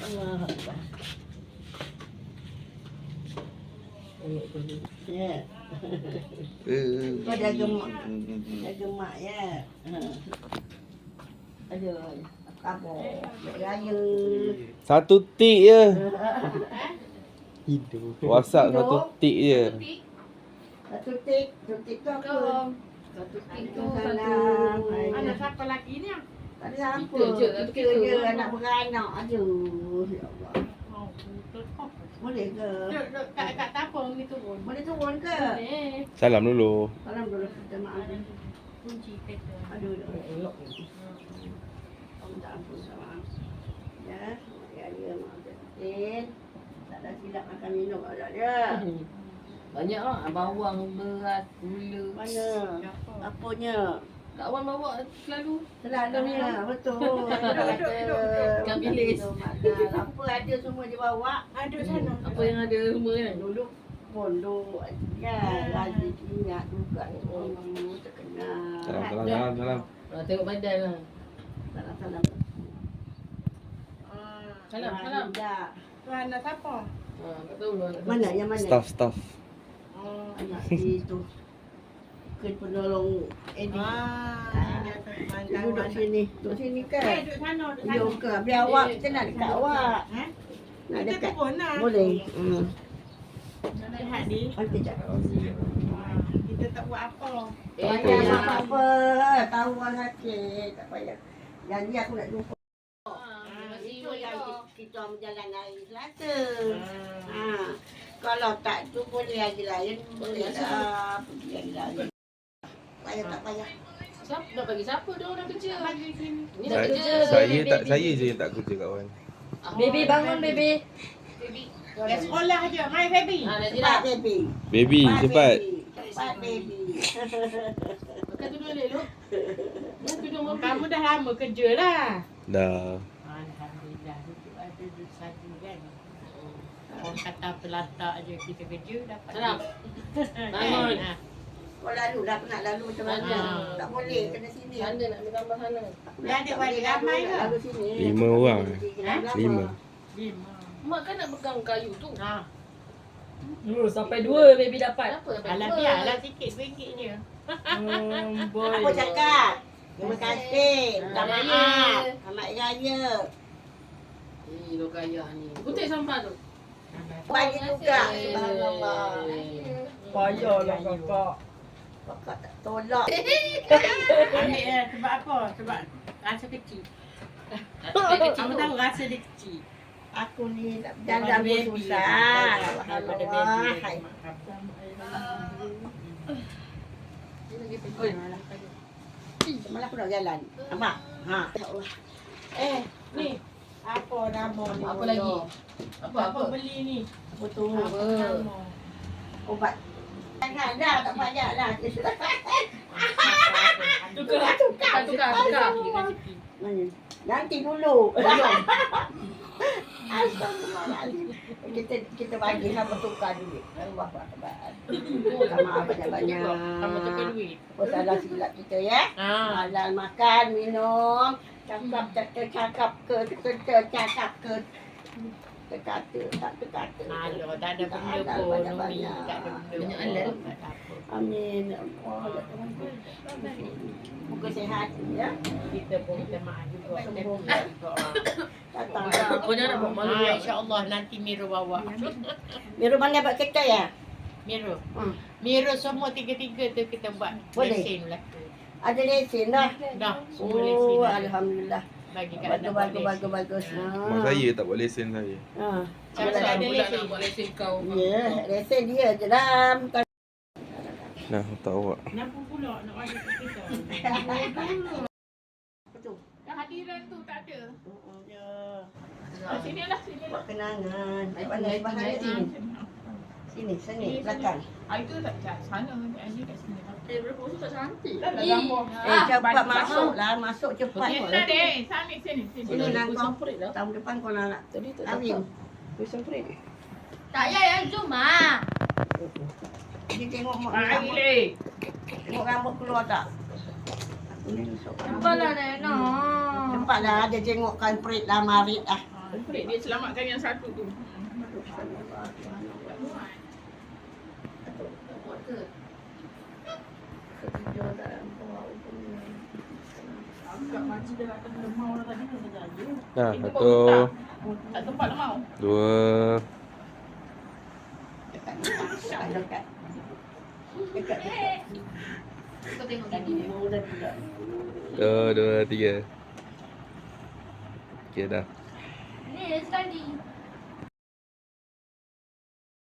Allah Akbar. Ya. Kau jaga mak. Jaga mak ya. Aduh. Kabur. Raya. Satu tik je. Hidup. WhatsApp satu tik je. Satu tik tu apa? Satu pintu, Salam. Anak siapa lagi ni? Tak ada apa. Kita Kita je je. anak beranak. Aduh. Ya Allah. Oh, betul. Boleh ke? Duduk kat tapung ni turun. Boleh turun ke? Boleh. Salam dulu. Salam dulu. Kita maaf. Kunci kereta. Aduh. Elok. Minta ampun sama. Ya. Raya maaf. Tak ada silap makan minum ada dia. Banyak lah. Abang wang, beras, gula. Mana? Apanya? Kak Wan bawa selalu. Selalunya, betul. Kat bilis. Apa ada semua dia bawa. Ada sana. Apa yang ada semua kan? Dulu pondok kan. Lagi minyak juga. Oh, terkenal. Salam. Tengok badan lah. Salam. Salam. Tu anak siapa? Tak tahu lah. Mana? Yang mana? Staff. Anak itu. Penolong Eddie. Dia duduk sini. Duduk sini kan? Duduk sana. Ya ke? Biar awak, kita nak dekat awak. Nak Kita dekat. turun lah. Boleh. Lihat ni. Nanti jap. Kita tak buat apa. Payah apa. Tahu orang sakit. Tak payah. Janji aku nak jumpa. Itu yang kita berjalan hari Selasa. Kalau tak tu boleh hari lain. Boleh lah. Pergi hari lain. Tak payah. Siapa nak bagi siapa dia orang kerja? Bagi sini. Ni nak kerja. Saya je yang tak kerja kawan. Baby bangun baby. Dah sekolah je. Mai baby. Nak Cepat jilat. baby. Baby, cepat. Cepat baby. Pakai tudung elok. Ni tudung mobil. Kamu dah lama kerja lah. Dah. Alhamdulillah. Itu ada satu kan. Orang kata pelatak je kita kerja dapat. Salam. Bangun. Kau lalu dah penat lalu macam mana? Mana? Tak boleh kena sini. Sana nak ambil gambar sana. Dia ada balik ramai ke? Lalu sini. 5 orang. 5. Lima. Mak kan nak pegang kayu tu. Ha. Sampai 2 baby dapat. Kenapa dapat Alah dua? biarlah sikit RM1 je. Aku cakap. Terima kasih. Minta Raya. maaf. Selamat Raya. Lo kaya ni. Kutip sampah tu. Bagi juga. Subhanallah. Payahlah kakak. Kakak tak tolak. Ambil sebab apa? Sebab rasa kecil. Kamu tahu rasa dia kecil. Aku ni nak berjalan pun susah. Daripada Subhanallah. baby. Hai. Malah aku nak jalan. Nampak? Ha. Ya Allah. Ni. Apa nama ni? Apa lagi? Apa beli ni? Apa tu? Apa? Nama. Ubat. Jangan dah. Tak banyak lah. Tukar. Mana? Nanti dulu. Astagfirullahaladzim. Kita bagi sama tukar duit. Allah Akbar. Sama banyak-banyak. Kamu tukar duit. Apa salah silap kita ya? Halal makan, minum. Cakap ke. Terkata, tak terkata. Aduh, tak ada benda Tak pun. ada Umi. banyak-banyak. Tak ada benda Banyak pun. halal. Tak ada apa. Amin. Ya Allah. Muka sihat ya. Kita pun minta maaf juga. Sembuh. Datang. Pokoknya nak buat malu. InsyaAllah nanti Miro bawa. Miru mana dapat kereta ya? Miro. Hmm. Miro semua tiga-tiga tu kita buat Boleh. lesen lah. Ada lesen dah. Dah, semua lesen. Oh, dah. alhamdulillah. Bagi kat anak buat lesen. Bagus. Mak saya tak buat lesen saya. Ha. Cara Asal ada pula lesen. nak buat lesen kau. Ya, lesen dia je lah. Bukan Nah, tak awak. Kenapa pula nak ada kat kita? apa tu. Hadiran tu tak ada. Ya. Sini lah, sini lah. Buat kenangan. Baik, Mana baik, bahan baik. sini. Sini, belakang. Itu tak kat sana, ni kat sini. Berapa tu tak cantik. Dah gambar. Cepat masuklah. Masuk cepat. Ni kau. lah deh, sana sini. Sini lah Aku kau. semprit dah. Tahun depan kau nak Tadi tak kahwin. cakap. Aku semprit. Tak payah yang zoom ah. Dia tengok mak Mari rambut. le. Tengok rambut keluar tak? Aku ni masuk rambut. Sampailah Nena. Cepatlah dia tengokkan perit lah marit lah. Dia selamatkan yang satu tu. Agak makcik dah kata lemau dah tadi kan saja. Nah, Itu satu, tak tempat lemau. dua, Dekat. Dekat. Kau tengok Tadi gini. memang dah tidak. dua, tiga. Okay dah. Ni sekali.